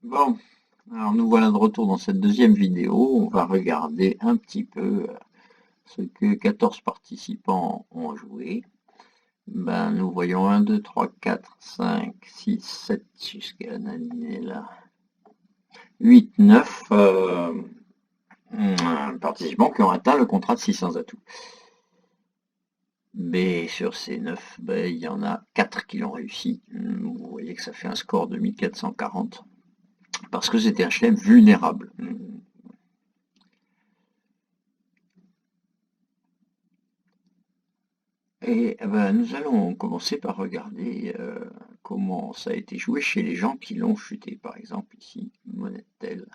Bon, alors nous voilà de retour dans cette deuxième vidéo. On va regarder un petit peu ce que 14 participants ont joué. Ben, nous voyons 1, 2, 3, 4, 5, 6, 7 jusqu'à Nadine là. 8, 9 participants qui ont atteint le contrat de 600 atouts. Mais sur ces 9, ben, il y en a 4 qui l'ont réussi. Vous voyez que ça fait un score de 1440 parce que c'était un chelem vulnérable. Et ben, nous allons commencer par regarder comment ça a été joué chez les gens qui l'ont chuté. Par exemple, ici, Monetel.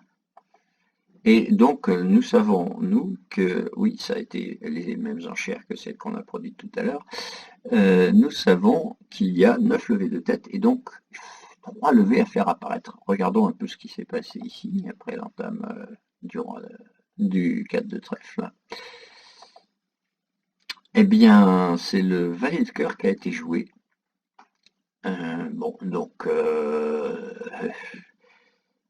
Et donc, nous savons, nous, que oui, ça a été les mêmes enchères que celles qu'on a produites tout à l'heure. Nous savons qu'il y a 9 levées de tête et donc 3 levées à faire apparaître. Regardons un peu ce qui s'est passé ici, après l'entame du 4 de trèfle. Eh bien, c'est le valet de cœur qui a été joué. Bon, donc,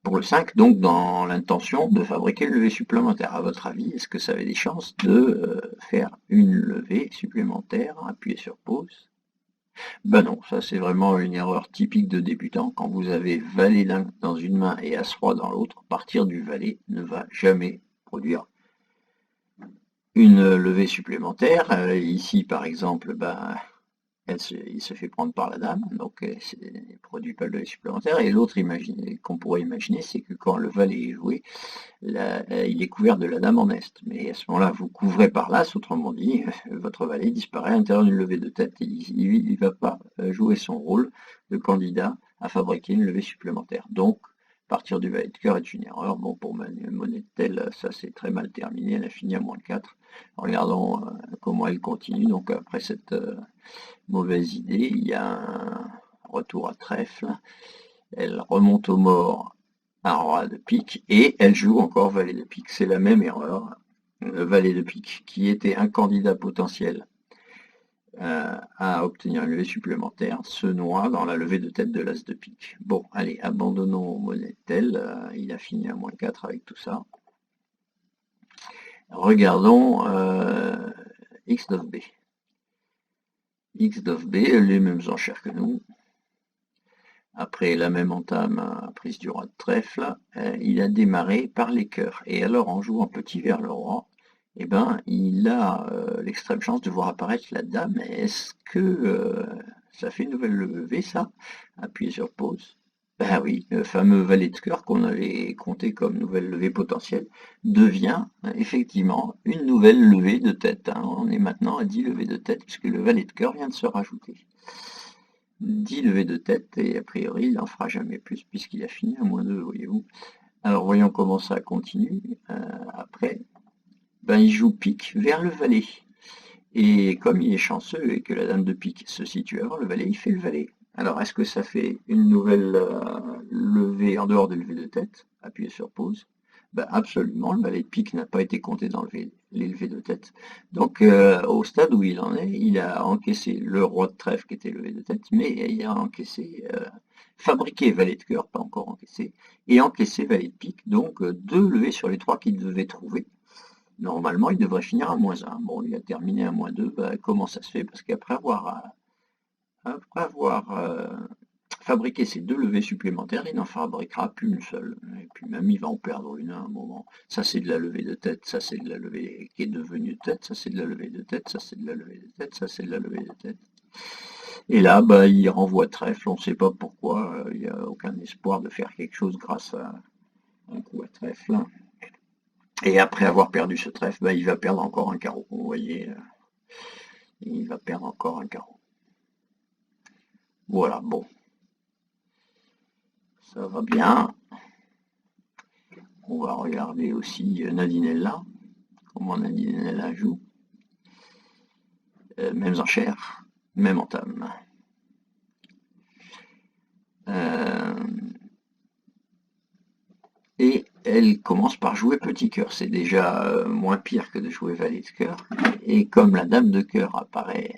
pour le 5, donc dans l'intention de fabriquer une levée supplémentaire. À votre avis, est-ce que ça avait des chances de faire une levée supplémentaire, appuyer sur pause? Ben non, ça c'est vraiment une erreur typique de débutant. Quand vous avez valet dans une main et as-roi dans l'autre, partir du valet ne va jamais produire une levée supplémentaire. Ici, par exemple, ben, il se fait prendre par la dame, donc il ne produit pas de levée supplémentaire. Et l'autre qu'on pourrait imaginer, c'est que quand le valet est joué, il est couvert de la dame en est. Mais à ce moment-là, vous couvrez par l'as, autrement dit, votre valet disparaît à l'intérieur d'une levée de tête. Il ne va pas jouer son rôle de candidat à fabriquer une levée supplémentaire. Donc, partir du valet de cœur est une erreur. Bon, pour Monetel, ça c'est très mal terminé. Elle a fini à -4. Regardons comment elle continue. Donc, après cette mauvaise idée, il y a un retour à trèfle. Elle remonte au mort un roi de pique et elle joue encore valet de pique. C'est la même erreur. Le valet de pique, qui était un candidat potentiel à obtenir une levée supplémentaire, se noie dans la levée de tête de l'as de pique. Bon, allez, abandonnons Monetel. Il a fini à -4 avec tout ça. Regardons X of B. X of B, les mêmes enchères que nous. Après la même entame, prise du roi de trèfle, il a démarré par les cœurs. Et alors, en jouant petit vers le roi, eh ben, il a l'extrême chance de voir apparaître la dame. Est-ce que ça fait une nouvelle levée, ça? Appuyez sur pause. Ben oui, le fameux valet de cœur qu'on avait compté comme nouvelle levée potentielle devient effectivement une nouvelle levée de tête. Hein. On est maintenant à 10 levées de tête puisque le valet de cœur vient de se rajouter. 10 levées de tête et a priori il n'en fera jamais plus puisqu'il a fini à -2, voyez-vous. Alors voyons comment ça continue. Après, ben, il joue pique vers le valet. Et comme il est chanceux et que la dame de pique se situe avant le valet, il fait le valet. Alors est-ce que ça fait une nouvelle levée en dehors des levées de tête? Appuyez sur pause. Ben, absolument, le valet de pique n'a pas été compté dans les levées de tête. Donc au stade où il en est, il a encaissé le roi de trèfle qui était levé de tête, mais il a encaissé, fabriqué valet de cœur, pas encore encaissé, et encaissé valet de pique, donc 2 levées sur les 3 qu'il devait trouver. Normalement, il devrait finir à -1. Bon, il a terminé à -2. Ben, comment ça se fait? Parce qu'après avoir fabriqué ces 2 levées supplémentaires, il n'en fabriquera plus une seule. Et puis même, il va en perdre une à un moment. Ça, c'est de la levée de tête. Ça, c'est de la levée qui est devenue tête. Ça, c'est de la levée de tête. Ça, c'est de la levée de tête. Ça, c'est de la levée de tête. Et là, bah, il renvoie trèfle. On ne sait pas pourquoi. Il n'y a aucun espoir de faire quelque chose grâce à un coup à trèfle. Et après avoir perdu ce trèfle, bah, il va perdre encore un carreau. Vous voyez, il va perdre encore un carreau. Voilà, bon, ça va bien. On va regarder aussi Nadinella, comment Nadinella joue. Mêmes enchères, même entame. Et elle commence par jouer petit cœur. C'est déjà moins pire que de jouer valet de cœur. Et comme la dame de cœur apparaît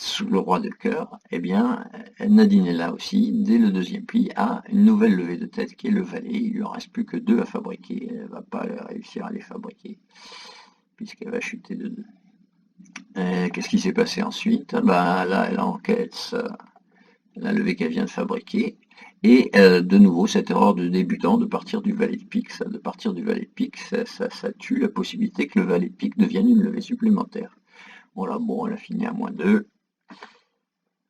sous le roi de cœur, eh bien, Nadine est là aussi, dès le deuxième pli, a une nouvelle levée de tête qui est le valet. Il lui en reste plus que 2 à fabriquer. Elle ne va pas réussir à les fabriquer, puisqu'elle va chuter de 2. Qu'est-ce qui s'est passé ensuite? Ben, là, elle encaisse la levée qu'elle vient de fabriquer. Et de nouveau, cette erreur de débutant de partir du valet de pique, ça tue la possibilité que le valet de pique devienne une levée supplémentaire. Voilà, bon, elle a fini à -2.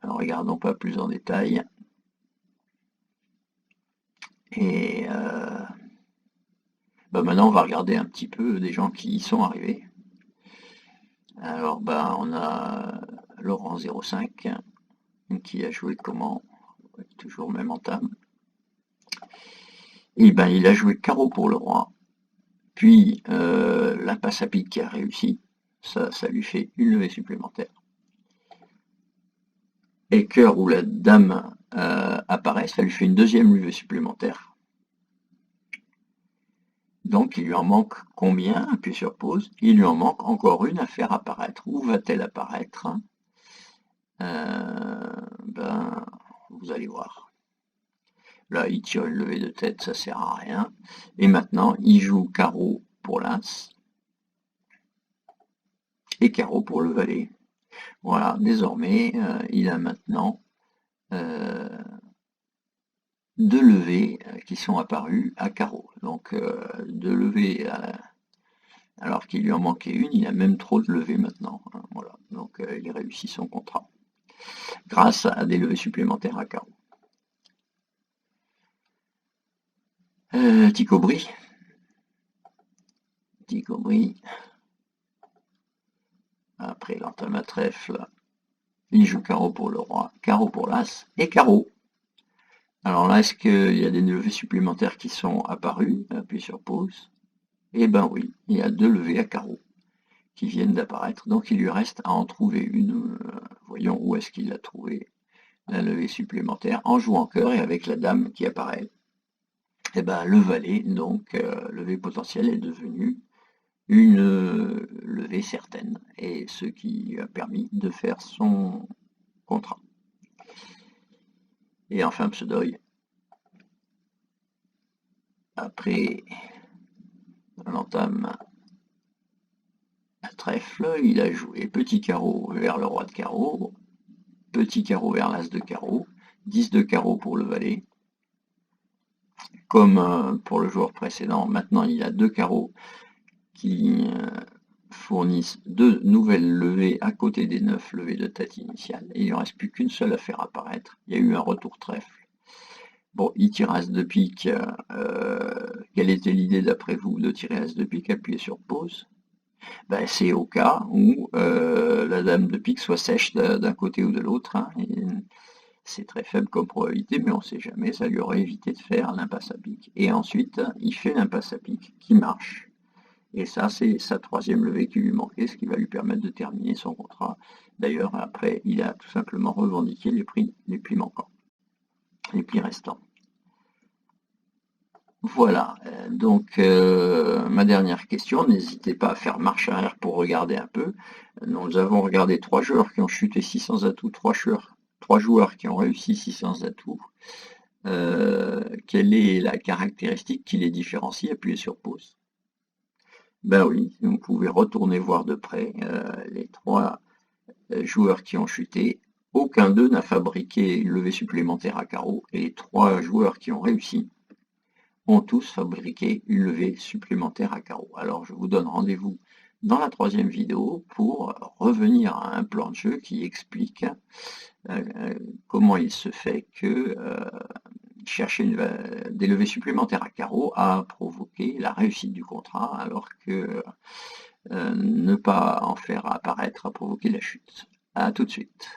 Alors, regardons pas plus en détail. Et maintenant, on va regarder un petit peu des gens qui y sont arrivés. Alors, on a Laurent 05 qui a joué comment? Toujours même entame. Et il a joué carreau pour le roi. Puis l'impasse à pique qui a réussi. Ça lui fait une levée supplémentaire. Et cœur où la dame apparaît, ça lui fait une deuxième levée supplémentaire. Donc il lui en manque combien? Appuyez sur pause. Il lui en manque encore une à faire apparaître. Où va-t-elle apparaître? Vous allez voir. Là, il tire une levée de tête, ça sert à rien. Et maintenant, il joue carreau pour l'as et carreau pour le valet. Voilà, désormais, il a maintenant 2 levées qui sont apparues à carreau. Donc, 2 levées, alors qu'il lui en manquait une, il a même trop de levées maintenant. Hein, voilà, donc il réussit son contrat grâce à des levées supplémentaires à carreau. Ticobri. Après l'entame à trèfle, il joue carreau pour le roi, carreau pour l'as et carreau. Alors là, est-ce qu'il y a des levées supplémentaires qui sont apparues? Appuyez sur pause. Eh ben oui, il y a 2 levées à carreau qui viennent d'apparaître. Donc il lui reste à en trouver une. Voyons où est-ce qu'il a trouvé la levée supplémentaire. En jouant cœur et avec la dame qui apparaît. Eh ben le valet, donc levée potentielle, est devenu une levée certaine. Et ce qui lui a permis de faire son contrat. Et enfin Pseudoï, après l'entame à trèfle, il a joué petit carreau vers le roi de carreau, petit carreau vers l'as de carreau, 10 de carreau pour le valet. Comme pour le joueur précédent, maintenant il y a 2 carreaux qui fournissent 2 nouvelles levées à côté des 9 levées de tête initiales. Et il ne reste plus qu'une seule à faire apparaître. Il y a eu un retour trèfle. Bon, il tire as de pique. Quelle était l'idée d'après vous de tirer as de pique? Appuyez sur pause. C'est au cas où la dame de pique soit sèche d'un côté ou de l'autre. Hein, c'est très faible comme probabilité, mais on ne sait jamais. Ça lui aurait évité de faire l'impasse à pique. Et ensuite, il fait l'impasse à pique qui marche. Et ça, c'est sa 3e levée qui lui manquait, ce qui va lui permettre de terminer son contrat. D'ailleurs, après, il a tout simplement revendiqué les plis manquants, les plis restants. Voilà, donc ma dernière question, n'hésitez pas à faire marche arrière pour regarder un peu. Nous avons regardé 3 joueurs qui ont chuté 600 atouts, 3 joueurs qui ont réussi 600 atouts. Quelle est la caractéristique qui les différencie? Appuyez sur pause. Ben oui, vous pouvez retourner voir de près les 3 joueurs qui ont chuté. Aucun d'eux n'a fabriqué une levée supplémentaire à carreau et les 3 joueurs qui ont réussi ont tous fabriqué une levée supplémentaire à carreau. Alors je vous donne rendez-vous dans la 3e vidéo pour revenir à un plan de jeu qui explique comment il se fait que chercher des levées supplémentaires à carreau a provoqué la réussite du contrat, alors que ne pas en faire apparaître a provoqué la chute. A tout de suite.